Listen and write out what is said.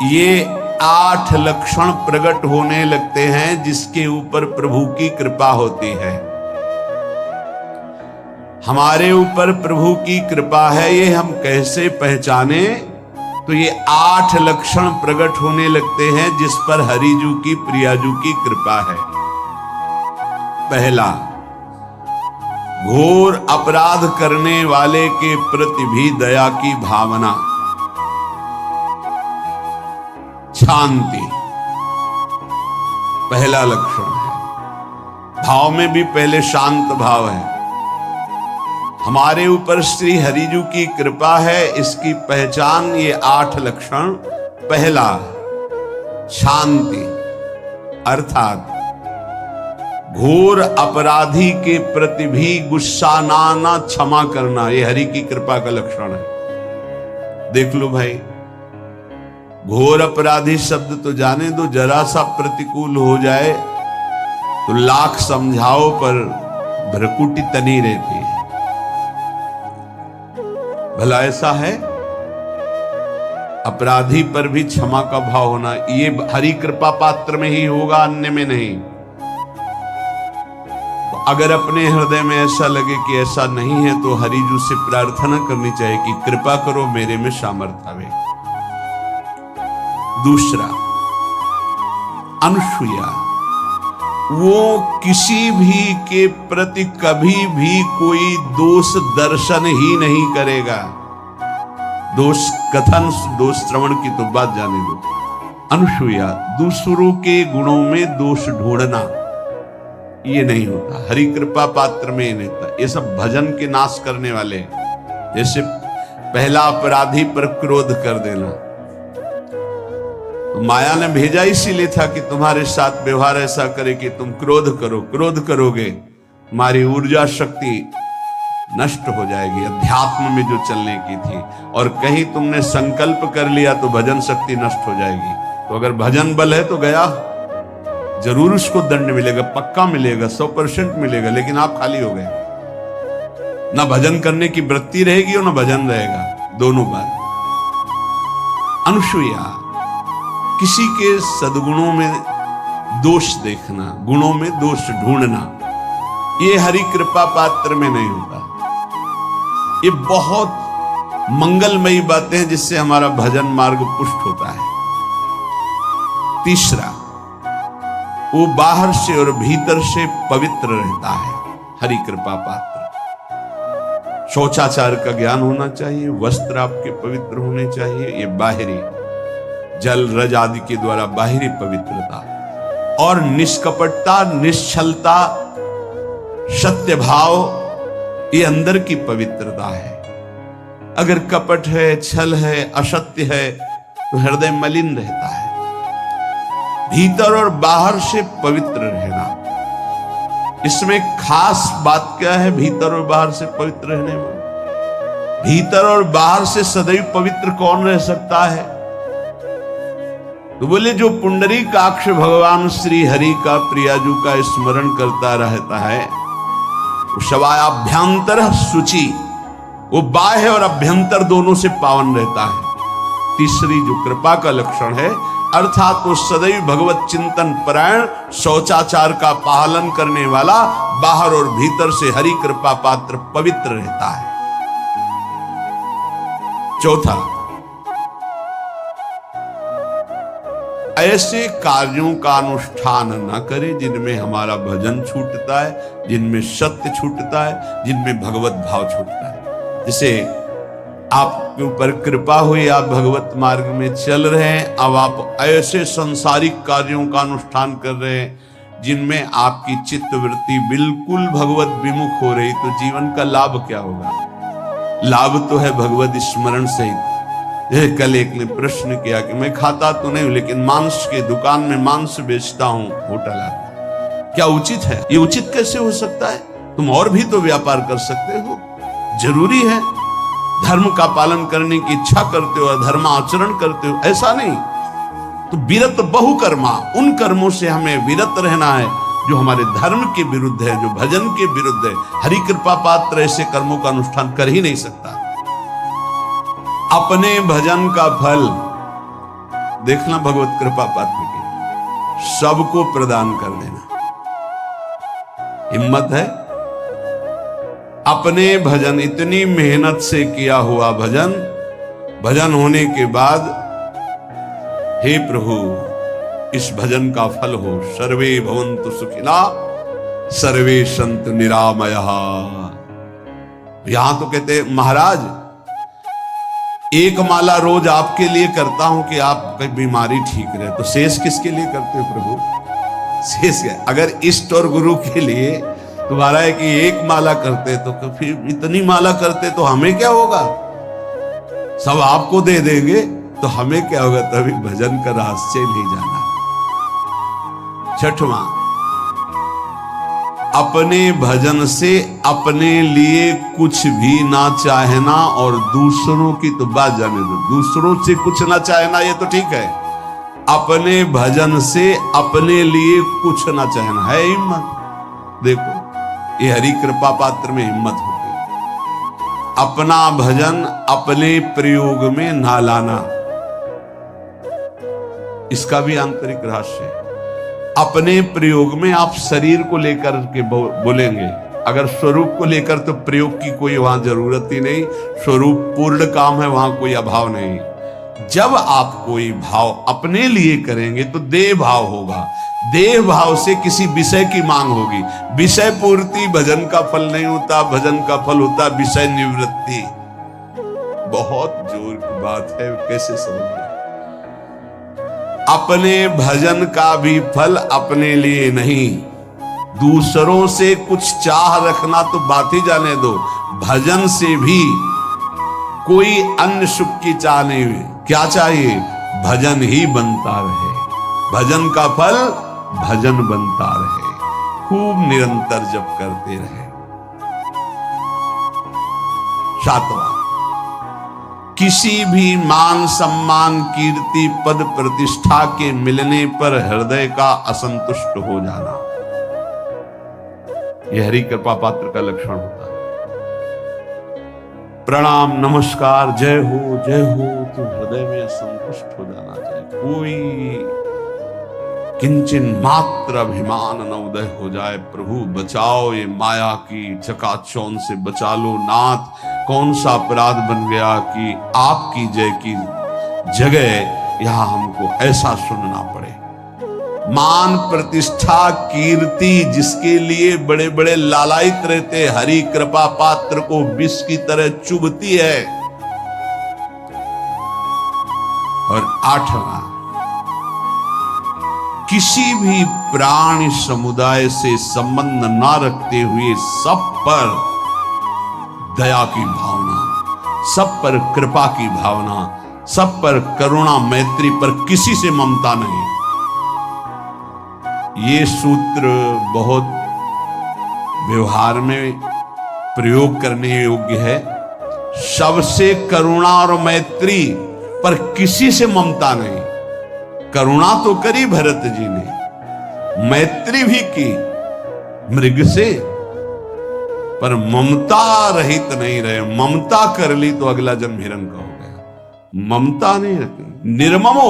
ये 8 लक्षण प्रकट होने लगते हैं जिसके ऊपर प्रभु की कृपा होती है। हमारे ऊपर प्रभु की कृपा है, ये हम कैसे पहचाने? तो ये 8 लक्षण प्रकट होने लगते हैं जिस पर हरिजू की प्रियाजू की कृपा है। पहला, घोर अपराध करने वाले के प्रति भी दया की भावना, शांति पहला लक्षण है। भाव में भी पहले शांत भाव है। हमारे ऊपर श्री हरिजू की कृपा है, इसकी पहचान ये 8 लक्षण। पहला, शांति, अर्थात घोर अपराधी के प्रति भी गुस्सा ना आना, क्षमा करना, ये हरि की कृपा का लक्षण है। देख लो भाई, घोर अपराधी शब्द तो जाने दो, जरा सा प्रतिकूल हो जाए तो लाख समझाओ पर भ्रकुटी तनी रहती है। भला ऐसा है? अपराधी पर भी क्षमा का भाव होना, ये हरि कृपा पात्र में ही होगा, अन्य में नहीं। तो अगर अपने हृदय में ऐसा लगे कि ऐसा नहीं है तो हरिजू से प्रार्थना करनी चाहिए कि कृपा करो, मेरे में सामर्थ्य आवे। दूसरा, अनुसूया, वो किसी भी के प्रति कभी भी कोई दोष दर्शन ही नहीं करेगा। दोष कथन, दोष श्रवण की तो बात जाने दो। अनुसूया, दूसरों के गुणों में दोष ढूंढना, ये नहीं होता। हरि कृपा पात्र में ही नहीं होता। ये सब भजन के नाश करने वाले हैं। जैसे पहला अपराधी पर क्रोध कर देना, तो माया ने भेजा इसीलिए था कि तुम्हारे साथ व्यवहार ऐसा करे कि तुम क्रोध करो। क्रोध करोगे, तुम्हारी ऊर्जा शक्ति नष्ट हो जाएगी, अध्यात्म में जो चलने की थी। और कहीं तुमने संकल्प कर लिया तो भजन शक्ति नष्ट हो जाएगी। तो अगर भजन बल है तो गया, जरूर उसको दंड मिलेगा, पक्का मिलेगा, 100% मिलेगा, लेकिन आप खाली हो गए। ना भजन करने की वृत्ति रहेगी और ना भजन रहेगा, दोनों बात। अनुसूया, किसी के सद्गुणों में दोष देखना, गुणों में दोष ढूंढना, ये हरि कृपा पात्र में नहीं होता। ये बहुत मंगलमयी बातें हैं जिससे हमारा भजन मार्ग पुष्ट होता है। तीसरा, वो बाहर से और भीतर से पवित्र रहता है, हरि कृपा पात्र। शौचाचार का ज्ञान होना चाहिए, वस्त्र आपके पवित्र होने चाहिए, ये बाहरी जल रज आदि के द्वारा बाहरी पवित्रता। और निष्कपटता, निश्चलता, सत्य भाव, ये अंदर की पवित्रता है। अगर कपट है, छल है, असत्य है तो हृदय मलिन रहता है। भीतर और बाहर से पवित्र रहना, इसमें खास बात क्या है? भीतर और बाहर से पवित्र रहने में, भीतर और बाहर से सदैव पवित्र कौन रह सकता है? तो बोले जो पुंडरीकाक्ष भगवान श्री हरि का, प्रियाजू का स्मरण करता रहता है, शवायाभ्यंतर शुचि, वो बाह्य और अभ्यंतर दोनों से पावन रहता है। तीसरी जो कृपा का लक्षण है, अर्थात वो सदैव भगवत चिंतन परायण, शौचाचार का पालन करने वाला, बाहर और भीतर से हरि कृपा पात्र पवित्र रहता है। चौथा, ऐसे कार्यों का अनुष्ठान न करे जिनमें हमारा भजन छूटता है, जिनमें सत्य छूटता है, जिनमें भगवत भाव छूटता है। जैसे आपके ऊपर कृपा हुई, आप भगवत मार्ग में चल रहे हैं, अब आप ऐसे संसारिक कार्यों का अनुष्ठान कर रहे हैं जिनमें आपकी चित्तवृत्ति बिल्कुल भगवत विमुख हो रही, तो जीवन का लाभ क्या होगा? लाभ तो है भगवत स्मरण सहित। कल एक ने प्रश्न किया कि मैं खाता तो नहीं हूं लेकिन मांस के दुकान में मांस बेचता हूं, होटल आता, क्या उचित है? ये उचित कैसे हो सकता है? तुम और भी तो व्यापार कर सकते हो। जरूरी है धर्म का पालन करने की इच्छा करते हो, धर्माचरण करते हो, ऐसा नहीं। तो विरत बहुकर्मा, उन कर्मों से हमें विरत रहना है जो हमारे धर्म के विरुद्ध है, जो भजन के विरुद्ध है। हरि कृपा पात्र ऐसे कर्मों का अनुष्ठान कर ही नहीं सकता। अपने भजन का फल देखना भगवत कृपा पात्र की, सबको प्रदान कर देना। हिम्मत है? अपने भजन, इतनी मेहनत से किया हुआ भजन, भजन होने के बाद हे प्रभु इस भजन का फल हो, सर्वे भवन्तु सुखिना सर्वे सन्तु निरामयः। यहां तो कहते महाराज एक माला रोज आपके लिए करता हूं कि आपकी बीमारी ठीक रहे, तो शेष किसके लिए करते हो प्रभु? शेष अगर इष्ट और गुरु के लिए तुम्हारा है कि एक माला करते तो फिर इतनी माला करते तो हमें क्या होगा? सब आपको दे देंगे तो हमें क्या होगा? तभी भजन का रहस्य नहीं जाना। छठवां, अपने भजन से अपने लिए कुछ भी ना चाहना और दूसरों की तो बात जाने दो, दूसरों से कुछ ना चाहना ये तो ठीक है, अपने भजन से अपने लिए कुछ ना चाहना है हिम्मत। देखो ये हरि कृपा पात्र में हिम्मत होगी। अपना भजन अपने प्रयोग में ना लाना, इसका भी आंतरिक रहस्य है। अपने प्रयोग में आप शरीर को लेकर के बोलेंगे, अगर स्वरूप को लेकर तो प्रयोग की कोई वहां जरूरत ही नहीं, स्वरूप पूर्ण काम है, वहां कोई अभाव नहीं। जब आप कोई भाव अपने लिए करेंगे तो देह भाव होगा, देह भाव से किसी विषय की मांग होगी। विषय पूर्ति भजन का फल नहीं होता, भजन का फल होता विषय निवृत्ति। बहुत जोर की बात है, कैसे समझ? अपने भजन का भी फल अपने लिए नहीं, दूसरों से कुछ चाह रखना तो बात ही जाने दो, भजन से भी कोई अन्य सुख की चाह नहीं हुई। क्या चाहिए? भजन ही बनता रहे, भजन का फल भजन बनता रहे, खूब निरंतर जप करते रहे। सातवां, किसी भी मान सम्मान कीर्ति पद प्रतिष्ठा के मिलने पर हृदय का असंतुष्ट हो जाना, यह हरि कृपा पात्र का लक्षण होता है। प्रणाम नमस्कार जय हो तो हृदय में असंतुष्ट हो जाना चाहिए। कोई किंचन मात्र अभिमान न उदय हो जाए। प्रभु बचाओ, ये माया की चकाचौंध से बचा लो नाथ। कौन सा अपराध बन गया कि आपकी जय की जगह यहां हमको ऐसा सुनना पड़े। मान प्रतिष्ठा कीर्ति जिसके लिए बड़े बड़े लालायित रहते, हरि कृपा पात्र को विष की तरह चुभती है। और आठवां, किसी भी प्राणी समुदाय से संबंध ना रखते हुए सब पर दया की भावना, सब पर कृपा की भावना, सब पर करुणा मैत्री, पर किसी से ममता नहीं। ये सूत्र बहुत व्यवहार में प्रयोग करने योग्य है। सबसे करुणा और मैत्री, पर किसी से ममता नहीं। करुणा तो करी भरत जी ने, मैत्री भी की मृग से, पर ममता रहित नहीं रहे। ममता कर ली तो अगला जन्म हिरण का हो गया। ममता नहीं रखी। निर्ममो